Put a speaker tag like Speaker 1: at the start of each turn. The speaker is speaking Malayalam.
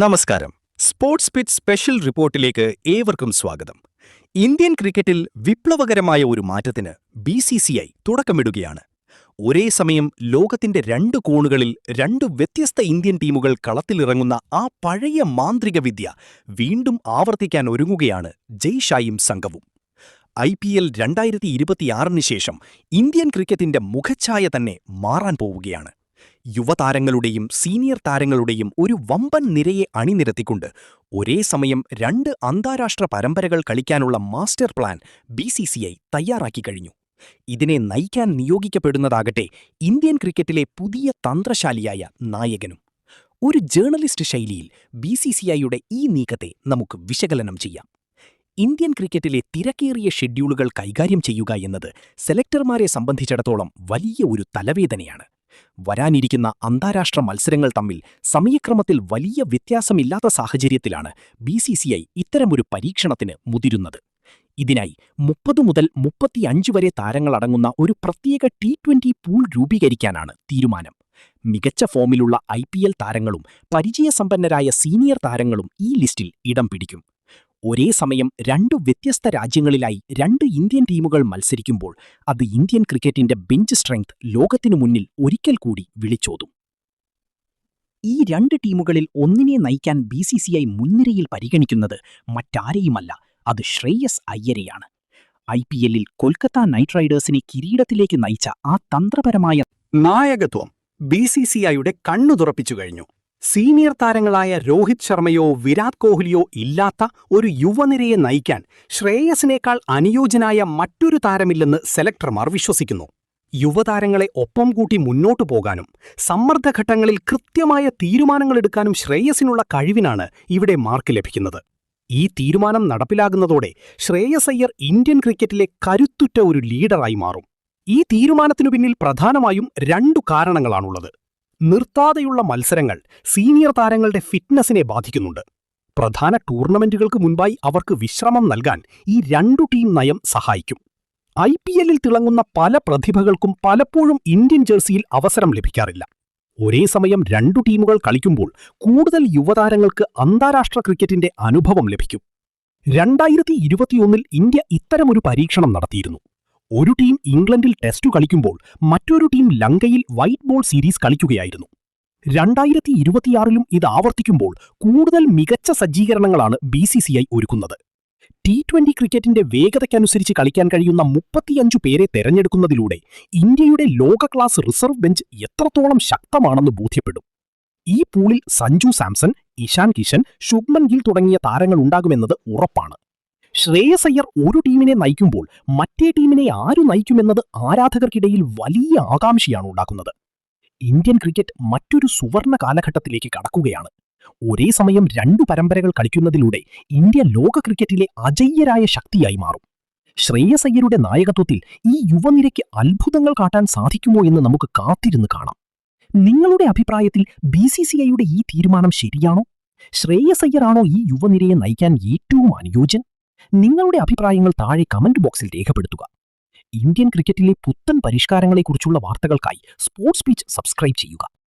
Speaker 1: നമസ്കാരം. സ്പോർട്സ് പിച്ച് സ്പെഷ്യൽ റിപ്പോർട്ടിലേക്ക് ഏവർക്കും സ്വാഗതം. ഇന്ത്യൻ ക്രിക്കറ്റിൽ വിപ്ലവകരമായ ഒരു മാറ്റത്തിന് BCCI തുടക്കമിടുകയാണ്. ഒരേ സമയം ലോകത്തിന്റെ രണ്ട് കോണുകളിൽ രണ്ട് വ്യത്യസ്ത ഇന്ത്യൻ ടീമുകൾ കളത്തിലിറങ്ങുന്ന ആ പഴയ മാന്ത്രിക വിദ്യ വീണ്ടും ആവർത്തിക്കാൻ ഒരുങ്ങുകയാണ് ജയ്ഷായും സംഘവും. IPL 2026 ശേഷം ഇന്ത്യൻ ക്രിക്കറ്റിന്റെ മുഖച്ഛായ തന്നെ മാറാൻ പോവുകയാണ്. യുവതാരങ്ങളുടെയും സീനിയർ താരങ്ങളുടെയും ഒരു വമ്പൻ നിരയെ അണിനിരത്തിക്കൊണ്ട് ഒരേ സമയം രണ്ട് അന്താരാഷ്ട്ര പരമ്പരകൾ കളിക്കാനുള്ള മാസ്റ്റർ പ്ലാൻ BCCI തയ്യാറാക്കി കഴിഞ്ഞു. ഇതിനെ നയിക്കാൻ നിയോഗിക്കപ്പെടുന്നതാകട്ടെ ഇന്ത്യൻ ക്രിക്കറ്റിലെ പുതിയ തന്ത്രശാലിയായ നായകനും. ഒരു ജേർണലിസ്റ്റ് ശൈലിയിൽ BCCIയുടെ ഈ നീക്കത്തെ നമുക്ക് വിശകലനം ചെയ്യാം. ഇന്ത്യൻ ക്രിക്കറ്റിലെ തിരക്കേറിയ ഷെഡ്യൂളുകൾ കൈകാര്യം ചെയ്യുക എന്നത് സെലക്ടർമാരെ സംബന്ധിച്ചിടത്തോളം വലിയ ഒരു തലവേദനയാണ്. വരാനിരിക്കുന്ന അന്താരാഷ്ട്ര മത്സരങ്ങൾ തമ്മിൽ സമയക്രമത്തിൽ വലിയ വ്യത്യാസമില്ലാത്ത സാഹചര്യത്തിലാണ് BCCI ഇത്തരമൊരു പരീക്ഷണത്തിന് മുതിരുന്നത്. ഇതിനായി 30 മുതൽ 35 വരെ താരങ്ങളടങ്ങുന്ന ഒരു പ്രത്യേക T20 പൂൾ രൂപീകരിക്കാനാണ് തീരുമാനം. മികച്ച ഫോമിലുള്ള IPL താരങ്ങളും പരിചയസമ്പന്നരായ സീനിയർ താരങ്ങളും ഈ ലിസ്റ്റിൽ ഇടം പിടിക്കും. ഒരേ സമയം രണ്ടു വ്യത്യസ്ത രാജ്യങ്ങളിലായി രണ്ട് ഇന്ത്യൻ ടീമുകൾ മത്സരിക്കുമ്പോൾ അത് ഇന്ത്യൻ ക്രിക്കറ്റിന്റെ ബെഞ്ച് സ്ട്രെങ്ത് ലോകത്തിനു മുന്നിൽ ഒരിക്കൽ കൂടി വിളിച്ചോതും. ഈ രണ്ട് ടീമുകളിൽ ഒന്നിനെ നയിക്കാൻ BCCI മുൻനിരയിൽ പരിഗണിക്കുന്നത് മറ്റാരെയുമല്ല, അത് ശ്രേയസ് അയ്യരെയാണ്. IPLൽ കൊൽക്കത്ത നൈറ്റ് റൈഡേഴ്സിനെ കിരീടത്തിലേക്ക് നയിച്ച ആ തന്ത്രപരമായ നായകത്വം BCCIയുടെ കണ്ണു തുറപ്പിച്ചു കഴിഞ്ഞു. സീനിയർ താരങ്ങളായ രോഹിത് ശർമ്മയോ വിരാട് കോഹ്ലിയോ ഇല്ലാത്ത ഒരു യുവനിരയെ നയിക്കാൻ ശ്രേയസിനേക്കാൾ അനുയോജ്യനായ മറ്റൊരു താരമില്ലെന്ന് സെലക്ടർമാർ വിശ്വസിക്കുന്നു. യുവതാരങ്ങളെ ഒപ്പം കൂട്ടി മുന്നോട്ടു പോകാനും സമ്മർദ്ദഘട്ടങ്ങളിൽ കൃത്യമായ തീരുമാനങ്ങളെടുക്കാനും ശ്രേയസിനുള്ള കഴിവിനാണ് ഇവിടെ മാർക്ക് ലഭിക്കുന്നത്. ഈ തീരുമാനം നടപ്പിലാകുന്നതോടെ ശ്രേയസ് അയ്യർ ഇന്ത്യൻ ക്രിക്കറ്റിലെ കരുത്തുറ്റ ഒരു ലീഡറായി മാറും. ഈ തീരുമാനത്തിനു പിന്നിൽ പ്രധാനമായും രണ്ടു കാരണങ്ങളാണുള്ളത്. നിർത്താതെയുള്ള മത്സരങ്ങൾ സീനിയർ താരങ്ങളുടെ ഫിറ്റ്നസിനെ ബാധിക്കുന്നുണ്ട്. പ്രധാന ടൂർണമെന്റുകൾക്ക് മുൻപായി അവർക്ക് വിശ്രമം നൽകാൻ ഈ രണ്ടു ടീം നയം സഹായിക്കും. IPLൽ തിളങ്ങുന്ന പല പ്രതിഭകൾക്കും പലപ്പോഴും ഇന്ത്യൻ ജേഴ്സിയിൽ അവസരം ലഭിക്കാറില്ല. ഒരേ സമയം രണ്ടു ടീമുകൾ കളിക്കുമ്പോൾ കൂടുതൽ യുവതാരങ്ങൾക്ക് അന്താരാഷ്ട്ര ക്രിക്കറ്റിന്റെ അനുഭവം ലഭിക്കും. 2021 ഇന്ത്യ ഇത്തരമൊരു പരീക്ഷണം നടത്തിയിരുന്നു. ഒരു ടീം ഇംഗ്ലണ്ടിൽ ടെസ്റ്റ് കളിക്കുമ്പോൾ മറ്റൊരു ടീം ലങ്കയിൽ വൈറ്റ് ബോൾ സീരീസ് കളിക്കുകയായിരുന്നു. 2026ലും ഇത് ആവർത്തിക്കുമ്പോൾ കൂടുതൽ മികച്ച സജ്ജീകരണങ്ങളാണ് BCCI ഒരുക്കുന്നത്. T20 ക്രിക്കറ്റിന്റെ വേഗതയ്ക്കനുസരിച്ച് കളിക്കാൻ കഴിയുന്ന 35 പേരെ തെരഞ്ഞെടുക്കുന്നതിലൂടെ ഇന്ത്യയുടെ ലോക ക്ലാസ് റിസർവ് ബെഞ്ച് എത്രത്തോളം ശക്തമാണെന്ന് ബോധ്യപ്പെടും. ഈ പൂളിൽ സഞ്ജു സാംസൺ, ഇഷാൻ കിഷൻ, ശുഭ്മൻ ഗിൽ തുടങ്ങിയ താരങ്ങളുണ്ടാകുമെന്നത് ഉറപ്പാണ്. ശ്രേയസ് അയ്യർ ഒരു ടീമിനെ നയിക്കുമ്പോൾ മറ്റേ ടീമിനെ ആരു നയിക്കുമെന്നത് ആരാധകർക്കിടയിൽ വലിയ ആകാംക്ഷയാണ് ഉണ്ടാക്കുന്നത്. ഇന്ത്യൻ ക്രിക്കറ്റ് മറ്റൊരു സുവർണ കാലഘട്ടത്തിലേക്ക് കടക്കുകയാണ്. ഒരേ സമയം രണ്ടു പരമ്പരകൾ കളിക്കുന്നതിലൂടെ ഇന്ത്യ ലോക ക്രിക്കറ്റിലെ അജയ്യരായ ശക്തിയായി മാറും. ശ്രേയസ് അയ്യരുടെ നായകത്വത്തിൽ ഈ യുവനിരയ്ക്ക് അത്ഭുതങ്ങൾ കാട്ടാൻ സാധിക്കുമോ എന്ന് നമുക്ക് കാത്തിരുന്ന് കാണാം. നിങ്ങളുടെ അഭിപ്രായത്തിൽ BCCIയുടെ ഈ തീരുമാനം ശരിയാണോ? ശ്രേയസ് അയ്യറാണോ ഈ യുവനിരയെ നയിക്കാൻ ഏറ്റവും അനുയോജ്യൻ? നിങ്ങളുടെ അഭിപ്രായങ്ങൾ താഴെ കമന്റ് ബോക്സിൽ രേഖപ്പെടുത്തുക. ഇന്ത്യൻ ക്രിക്കറ്റിലെ പുത്തൻ പരിഷ്കാരങ്ങളെക്കുറിച്ചുള്ള വാർത്തകൾക്കായി സ്പോർട്സ് പിച്ച് സബ്സ്ക്രൈബ് ചെയ്യുക.